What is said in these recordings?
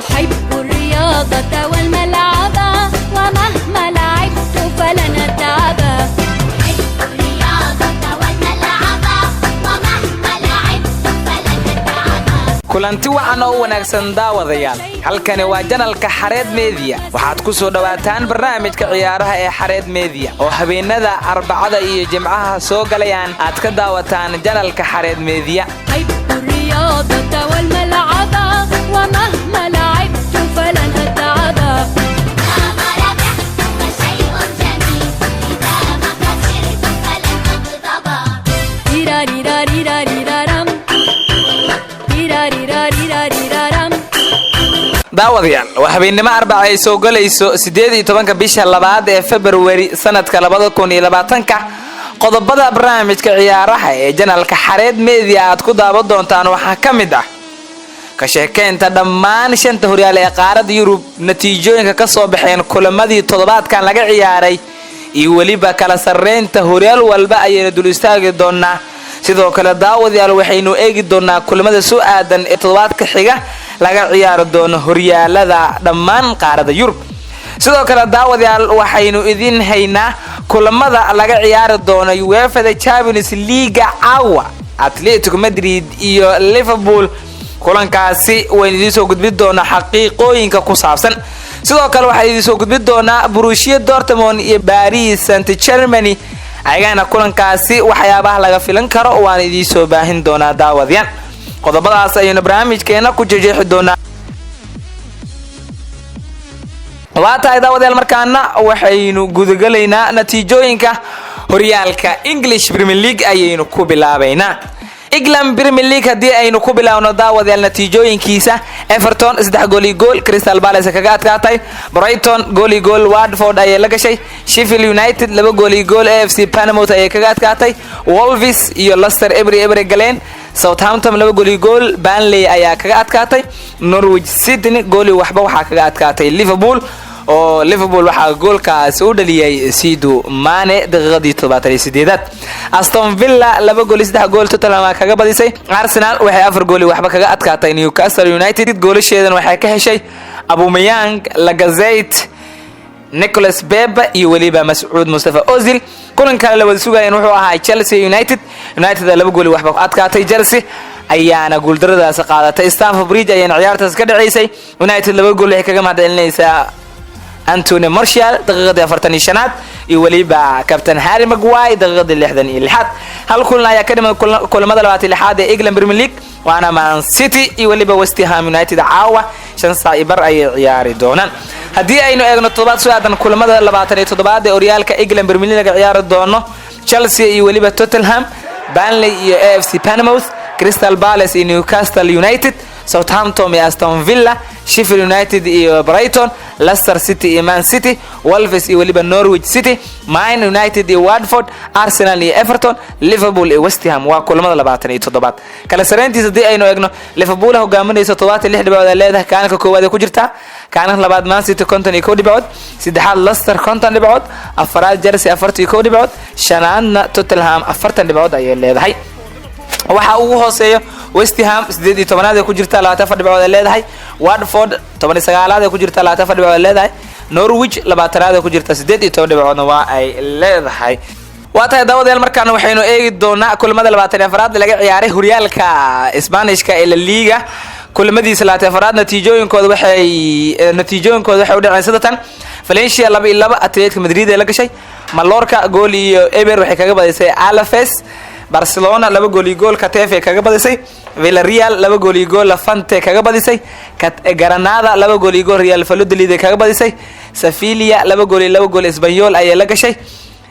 أحب الرياضة والملعب ومهما لعبت فلن أتعب. أحب الرياضة والملعب ومهما لعبت فلن أتعب. kulanti wacan oo wanaagsan daawadayaal, halkani waa janalka Xareed Media. waxaad ku soo dhawaataan barnaamijka ciyaaraha ee Xareed Media oo habeenada Arbacada iyo Jimcaha soo galayaan aad ka daawataan janalka Xareed Media. أحب الرياضة والملعب ومهما لعبت فلن أتعب. إذا ما ربحت فشيء جميل، إذا ما خسرت فلن أغضب. daawadayaal waa habeenimo Arbaca ay soo galayso 18 bisha 2 ee February sanadka 2020. qodobada barnaamijka ciyaaraha ee janalka Xareed Media aad ku daawan doontaan waxaa ka mid ah ka sheekeynta dhammaan shanta horyaal ee qaaradda Yurub, natiijooyinka ka soo baxeen kulamadii toddobaadkan laga ciyaaray iyo waliba kala sareynta horyaal walba ayayna dul istaagi doonaa. sidoo kale daawadayaal waxaynu eegi doonaa kulamada soo aadan ee toddobaadka xiga laga ciyaari doono horyaalada dhammaan qaaradda Yurub. sidoo kale daawadayaal waxaynu idin haynaa kulamada laga ciyaari doono UEFA Champions League caawa, Atletico Madrid iyo Liverpool. kulankaasi way idin soo gudbin doona xaqiiqooyinka ku saabsan. sidoo kale waxay idin soo gudbin doona Borussia Dortmund iyo Paris Saint-Germain. ayagana kulankaasi waxyaabaha laga filan karo waan idin soo baahin doona daawadayaal. qodobadaas ayaynu barnaamijkeena ku jeexi doonaa. waatahay daawadayaal, markaana waxaynu gudagalaynaa natiijooyinka horyaalka English Premier League ayaynu ku bilaabaynaa. England Premier League hadii aynu ku bilaawno daawadayaal natiijooyinkiisa: Everton 3 gool iyo gool Crystal Palace kaga adkaatay, Brighton gool iyo gool Watford ayay la gashay, Sheffield United 2 gool iyo gool AFC Bournemouth ayay kaga adkaatay, Wolves iyo Leicester ebre galeen, Southampton 2 gool iyo gool Burnley ayaa kaga adkaatay, Norwich City gool iyo waxba waxa kaga adkaatay Liverpool oo Liverpool waxa goolkaas u dhaliyay Sadio Mane daqiiqadii 78. Aston Villa 2 gool 3 gool Tottenham kaga badisay, Arsenal waxay 4 gool waxba kaga adkaatay Newcastle United. goolasheedan waxay ka heshay Aubameyang, Lacazette, Nicolas Pepe iyo waliba Mas'uud Mustafa Ozil. kulan kale la wada sugayeen wuxuu ahaa Chelsea United 2 gool waxba ka adkaatay Chelsea ayaana guuldaradaas qaadatay. Stamford Bridge ayaan ciyaartaas ka dhaceysay, United 2 gool waxay kaga mahadcelinaysaa Anthony Martial daqiiqadii 45 iyo waliba Captain Harry Maguire daqiiqadii 66. hal kulan ayaa ka dhiman kulamada 26 ee England Premier League waana Man City iyo waliba West Ham United caawa 5 saac bar ayay ciyaari doonaan. hadii aynu eegno toddobaad soo aadan kulamada 27 ee horyaalka England Premier League ciyaari doono, Chelsea iyo waliba Tottenham, Burnley iyo AFC Bournemouth, Crystal Palace iyo Newcastle United, Southampton iyo Aston Villa, Sheffield United iyo Brighton, Leicester City iyo Man City, Wolves iyo waliba Norwich City, Man United iyo Watford, Arsenal iyo Everton, Liverpool iyo West Ham. waa kulamada 27. kala sareyntiisa hadii aynu eegno, Liverpool hogaaminaysa 76 dhibcood leedahay, kaanka koowaad ku jirta, kaanka labaad Man City 51 dhibcood, saddexaad Leicester 50 dhibcood, afaraad Chelsea 41 dhibcood, shanaadna Tottenham 40 dhibcood ayay leedahay. waxa ugu hooseeyo West Ham 18 ku jirta 24 dhibcood leedahay, Watford 19 ku jirta 24 dhibcood leedahay, Norwich 20 ku jirta 18 dhibcoodna waa ay leedahay. waatahay daawadayaal, markaana waxaynu eegi doonaa kulamada 24 laga ciyaaray horyaalka Isbaanishka ee La Liga. kulamadiisa 24 natiijooyinkooda waxay u dhaceen sidatan: Valencia 2-2 Atletico Madrid ay la gashay, Mallorca gool iyo eber waxay kaga badisay Alaves, Barcelona 2 gool iyo gool Getafe kaga badisay, Villarreal 2 gool iyo gool Levante kaga badisay, Granada 2 gool iyo gool Real Valladolid kaga badisay, Sevilla 2 gool iyo 2 gool Espanyol ayay la gashay,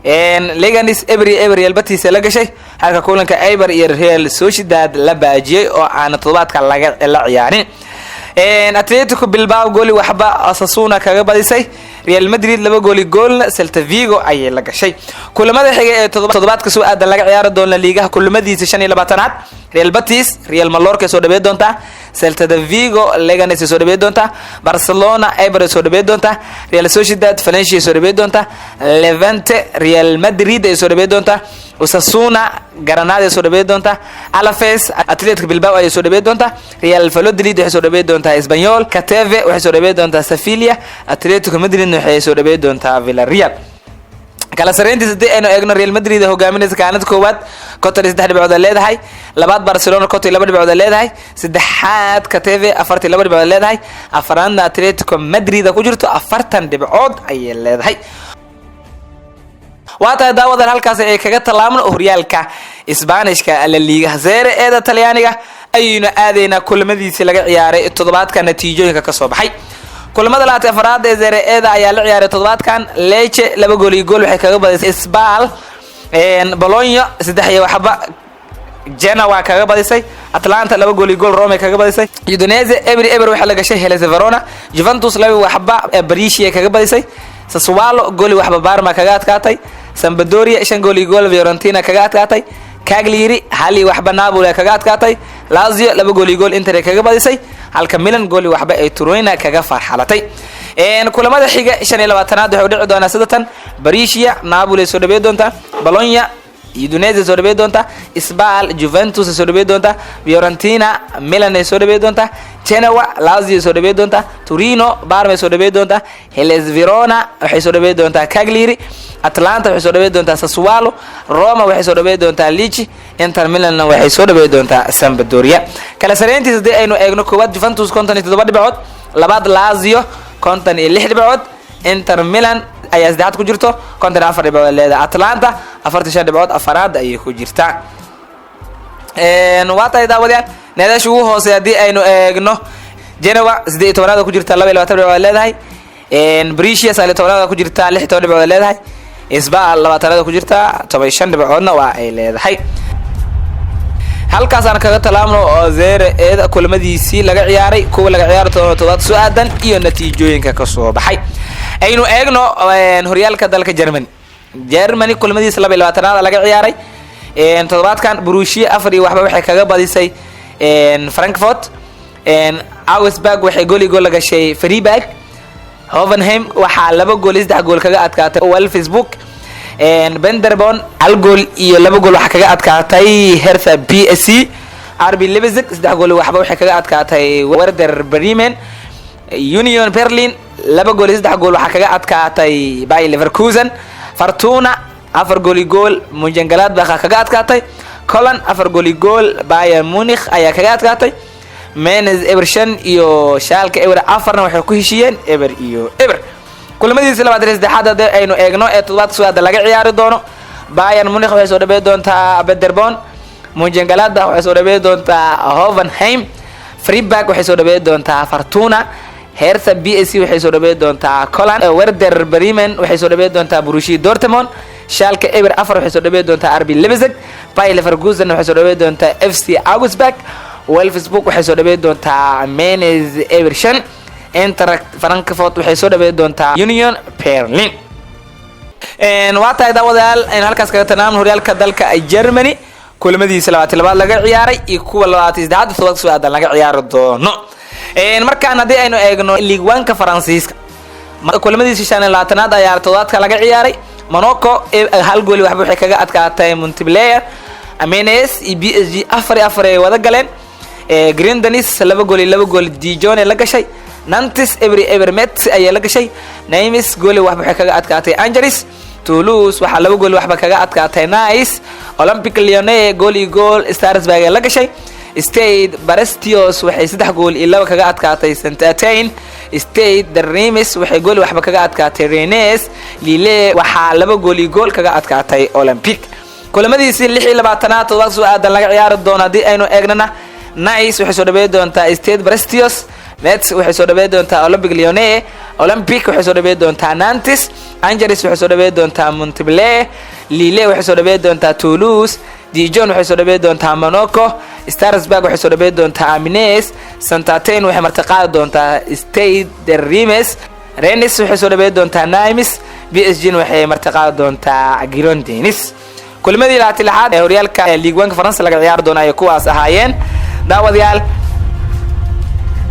Leganes ebre Real Betis la gashay, halka kulanka Eibar iyo Real Sociedad la baajiyay oo aan toddobaadka laga ciyaarin. Atletico Bilbao gool waxba Osasuna kaga badisay, Real Madrid 2 gool iyo gool Celta Vigo ayay la gashay. kulamada xiga ee toddobaadka soo aadan laga ciyaari doona liigaha kulamadiisa 25aad, Real Betis Real Mallorca soo dhabeey doonta, Celta Vigo Leganes soo dhabeey doonta, Barcelona Eibar soo dhabeey doonta, Real Sociedad Valencia soo dhabeey doonta, Levante Real Madrid soo dhabeey doonta, Osasuna Granada soo dhaweey doonta Alaves Athletic Bilbao ay soo dhaweey doonta Real Valladolid waxay soo dhaweey doonta Espanyol Cateve waxay soo dhaweey doonta Sevilla Atletico Madrid waxay soo dhaweey doonta Villarreal kala sareyntii sidii aynu eegno Real Madrid hogaaminaysa kaalmada koowaad konton 3 dhibcood leedahay labaad Barcelona konton 2 dhibcood leedahay saddexaad Cateve 42 dhibcood leedahay afraad Atletico Madrid ku jirto 40 dhibcood ay leedahay waata daawadan halkaas ay kaga talaamno horyaalka Isbaanishka La Liga Serie A Talyaaniga ayayna aadayna kulamadiisa laga ciyaaray toddobaadka natiijooyinka ka soo baxay kulamada laata afraad ee Serie A ayaa la ciyaaray toddobaadkan Lecce 2 gool iyo gool waxay kaga badisay Spal Bologna 3-1 Genoa kaga badisay Atalanta 2 gool iyo gool Roma kaga badisay Udinese eber waxa la gashay Hellas Verona Juventus 2-1 Brescia kaga badisay Sassuolo gool waxba Parma kaga adkaatay Sampdoria 5 gool iyo gool Fiorentina kaga adkaatay Cagliari hal waxba Napoli kaga adkaatay Lazio 2 gool iyo gool Inter kaga badisay halka Milan gool waxba ay Torino kaga farxalatay kulamada xiga 25aad waxay u dhici doonaa sidatan Brescia Napoli soo dhaweey doonta Bologna Udinese soo dhaweey doonta Spal Juventus soo dhaweey doonta Fiorentina Milan soo dhaweey doonta Genoa Lazio soo dhaweey doonta Torino Parma soo dhaweey doonta Hellas Verona waxay soo dhaweey doonta Cagliari Atalanta waxay soo dhaweey doonta Sassuolo Roma waxay soo dhaweey doonta Lecce Inter Milan waxay soo dhaweey doonta Sampdoria kala sareyntii sidii aynu eegno koowaad Juventus 57 dhibcood labaad Lazio 56 dhibcood Inter Milan ayaa saddexaad ku jirto 54 dhibcood leedahay Atalanta 45 dhibcood afraad ayay ku jirtaa waata daawadyaal needashu ugu hooseeya hadii aynu eegno Genoa 18aad ku jirta 22 dhibcood leedahay Brescia 19aad ku jirta 16 dhibcood leedahay Spal 20aad ku jirta 15 dhibcoodna waa ay leedahay halkaas aan kaga talaamno oo Serie A kulamadiisii laga ciyaaray kuwa laga ciyaaro toddobaad soo aadan iyo natiijooyinka ka soo baxay aynu eegno horyaalka dalka Germany kulamadiisa 22aad laga ciyaaray toddobaadkan Borussia 4 waxba waxay kaga badisay Frankfurt Augsburg waxay gool iyo gool laga gashay Freiburg Hoffenheim waxa 2 gool 3 gool kaga adkaatay Wolfsburg Paderborn 1 gool iyo 2 gool waxa kaga adkaatay Hertha BSC RB Leipzig 3 gool waxba waxay kaga adkaatay Werder Bremen Union Berlin 2 gool 3 gool waxa kaga adkaatay Bayer Leverkusen Fortuna 4 gool iyo gool Mönchengladbach kaga adkaatay Köln 4 gool iyo gool Bayern Munich ayaa kaga adkaatay Mainz eber 5 iyo Schalke eber 4 waxay ku heshiyeen eber iyo eber kulamadiisa 23aad aynu eegno ee toddobaadka soo laga ciyaari doono Bayern Munich waxay soo dhaweey doontaa Paderborn Mönchengladbach waxay soo dhaweey doontaa Hoffenheim Freiburg waxay soo dhaweey doontaa Fortuna Hertha BSC waxay soo dhaweey doontaa Köln Werder Bremen waxay soo dhaweey doontaa Borussia Dortmund Schalke eber 4 waxay soo dhaweey doontaa RB Leipzig Bayer Leverkusen waxay soo dhaweey doontaa FC Augsburg Wolfsburg waxay soo dhaweey doontaa Mainz eber 5 Eintracht Frankfurt waxay soo dhaweey doontaa Union Berlin waata daawadayaal in halkaas kaga tanaam horyaalka dalka Germany kulamadiisa 22aad laga ciyaaray iyo kuwa 23aad toddobaadka soo aadan laga ciyaari doono markaan hadii aynu eegno Ligue 1ka Faransiiska kulamadiisa 25aad ayaa toddobaadka laga ciyaaray Monaco 1 gool waxba waxay kaga adkaatay Montpellier Amiens iyo PSG 4-4 ay wada galeen Grenadines 2 gool iyo 2 gool Dijon la gashay Nantes eber Metz ayaa la gashay Nimes gool waxba waxay kaga adkaatay Angers Toulouse waxa 2 gool waxba kaga adkaatay Nice Olympique Lyonnais gool iyo gool Strasbourg la gashay Stade Brestios waxay 3 gool iyo 2 kaga adkaatay Saint-Étienne Stade Reims waxay gool waxba kaga adkaatay Rennes Lille waxa 2 gool iyo gool kaga adkaatay Olympique kulamadiisa 26aad toddobaadka soo aadan laga ciyaari doono hadii aynu eegnana Nice waxay soo dhaweey doontaa Stade Brestios Metz waxay soo dhaweey doontaa Olympique Lyonnais Olympique waxay soo dhaweey doontaa Nantes Angers waxay soo dhaweey doontaa Montpellier Lille waxay soo dhaweey doontaa Toulouse Dijon waxay soo dhaweey doontaa Monaco Strasbourg waxay soo dhaweey doontaa Amiens Saint-Étienne waxay martiqaadi doontaa Stade Reims Rennes waxay soo dhaweey doontaa Nimes PSG waxay martiqaadi doontaa Girondins kulamada 26aad ee horyaalka Ligue 1 Faransa laga ciyaari doono ay kuwaas ahaayeen daawadayaal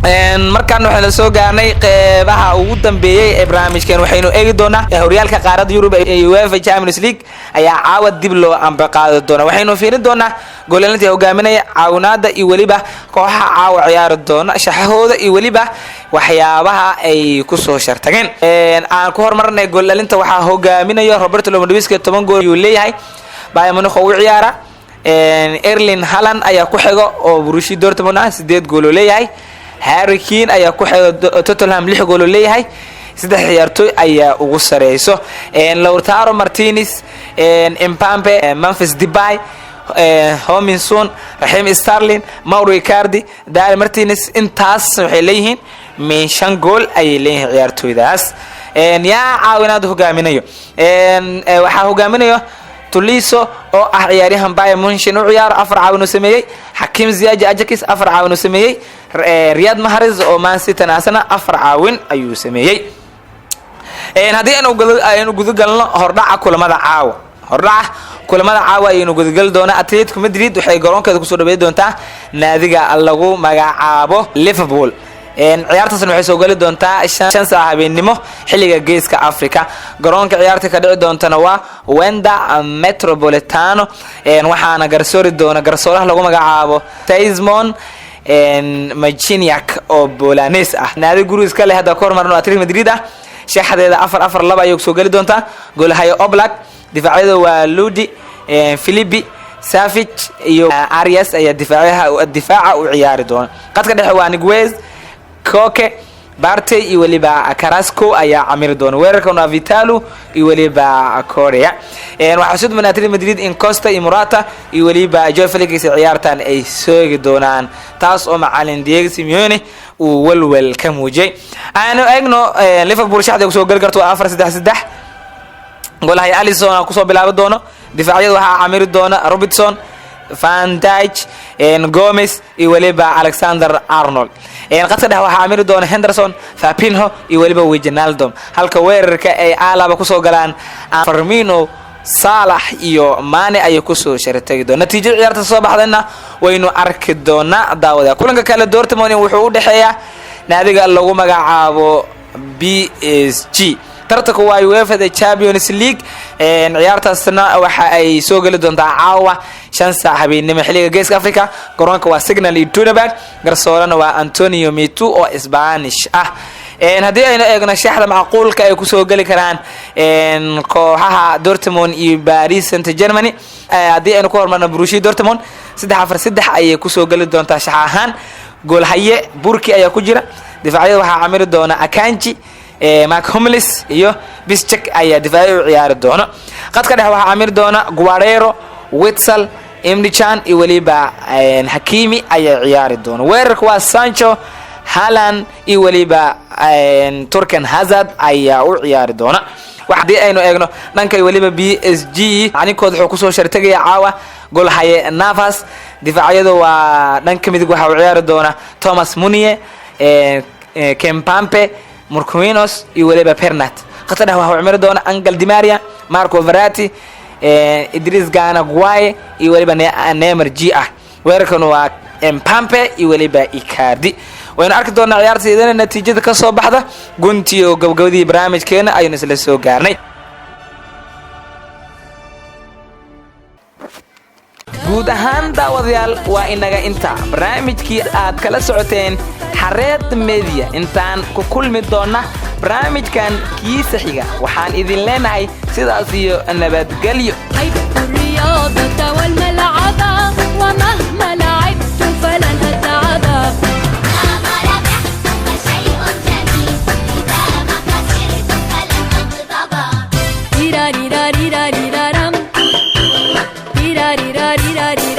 markaan waxaynu soo gaarnay qeybaha ugu dambeeyay ee barnaamijkan waxaynu eegi doonaa horyaalka qaaradda Yurub ee UEFA Champions League ayaa caawa dib loo ambaqaadi doona waxaynu fiirin doonaa goolelinta hogaaminaya caawinaada iyo waliba kooxaha caawa ciyaari doona shaxahooda iyo waliba waxyaabaha ay ku soo shartageen aan ku hormarnay goolelinta waxaa hogaaminaya Roberto Lewandowski 10 gool uu leeyahay Bayern Munich oo ciyaara Erling Haaland ayaa ku xigo oo Borussia Dortmund 8 gool uu leeyahay Harry Kane ayaa ku xigo Tottenham 6 gool uu leeyahay saddex ciyaartoy ayaa ugu sareyso Lautaro Martinez Mbappe Memphis Depay Huminson Raheem Sterling Mauro Icardi Dani Martinez intaas waxay leeyihiin min 5 gool ay leeyihiin ciyaartoydaas yaa caawinaad hogaaminayo waxa hogaaminayo Tuliso oo ah ciyaaryahan Bayern Munich oo ciyaar 4 caawin u sameeyay Hakim Ziyech Ajax 4 caawin u sameeyay Riyad Mahrez oo Man City asana 4 caawin ayuu sameeyay hadii aynu gudagalno hordhaca kulamada caawa aynu gudagal doona Atletico Madrid waxay garoonkeeda ku soo dhaweey doontaa naadiga lagu magacaabo Liverpool ciyaartaasna waxay soo gali doontaa 5 saac habeenimo xilliga geeska Afrika garoonka ciyaarta ka dhici doontana waa Wanda Metropolitano waxaana garsooraha lagu magacaabo Tazmon Maginiak oo Bolanes ah naadi guriis kale hada ka hormarno Atletico Madrid ah shaxdeeda 4-4-2 ayuu soo gali doontaa goolahayo Oblak difaacyada waa Ludi Filipe Savic iyo Arias ayaa difaaca u ciyaari doona qadka dhexe waa Niguez Koke Barte iyo waliba Carrasco ayaa camir doona weerarkan waa Vitalo iyo waliba Korea waxa soo dhamaatay Atletico Madrid in Costa iyo Morata iyo waliba Joao Felix ciyaartan ay soogi doonaan taas oo macallin Diego Simeone uu walwal ka muujay aanu eegno Liverpool shaxda ku soo gal karto 4-3-3 goolahay Alisson ku soo bilaabo doono difaacyada waxa camir doona Robertson Van Dijk Gomez iyo waliba Alexander Arnold qadka dhexe waxa camir doona Henderson Fabinho iyo waliba Wijnaldum halka weerarka ay aalaba ku soo galaan Firmino Salah iyo Mane ay ku soo shartay doona natiijada ciyaarta soo baxdayna waynu arki doonaa daawada kulanka kale Dortmund wuxuu u dhaxeeyaa naadiga lagu magacaabo PSG tartanka waa UEFA Champions League ciyaartaasna waxa ay soo gali doontaa caawa 5 saac habeenimo xilliga geeska Afrika garoonka waa Signal Iduna Park garsoorana waa Antonio Mitu oo Spanish ah hadii aynu eegno shaxda macquulka ay ku soo gali karaan kooxaha Dortmund iyo Paris Saint-Germain hadii aynu ku hormarno Borussia Dortmund 3-4-3 ay ku soo gali doontaa shax ahaan goolhaye Burki ayaa ku jira difaacyada waxa camir doona Akanji Mark Hummels iyo Bischek ayaa difaaci u ciyaari doona qadka dhexe waxa camir doona Guardiola Witsel Emre Can iyo waliba Hakimi ayaa ciyaari doona weerarka waa Sancho Haaland iyo waliba Torgan Hazard ayaa u ciyaari doona waxdii aynu eegno dhanka waliba PSG aninkooda wuxuu ku soo shartagaya caawa goolhaye Navas difaacyada waa dhanka midig waxa uu ciyaari doona Thomas Meunier Kempembe Marquinhos iyo waliba Bernat qadka dhexe waxa uu camir doona Angel Di Maria Marco Verratti Idris Gana Gueye iyo waliba Neymar Jr weerarkan waa Mbappe iyo waliba Icardi wayna arki doonaa ciyaarta natiijada ka soo baxda guntiyo gabagabadii barnaamijkeena aynu isla soo gaarnay guud ahaan daawadayaal waa inaga inta barnaamijkii aad kala socoteen Xareed Media intaan ku kulmi doona barnaamijkan kiisa xiga waxaan idin leenahay sidaas iyo nabadgelyo الرياضة والملعبة ومهما لعبت فلن أتعبا مهما ربحت فشيء جميل إذا ما خسرت فلن أغضبا تيراريراريراريرارم تيراريراريراريرارم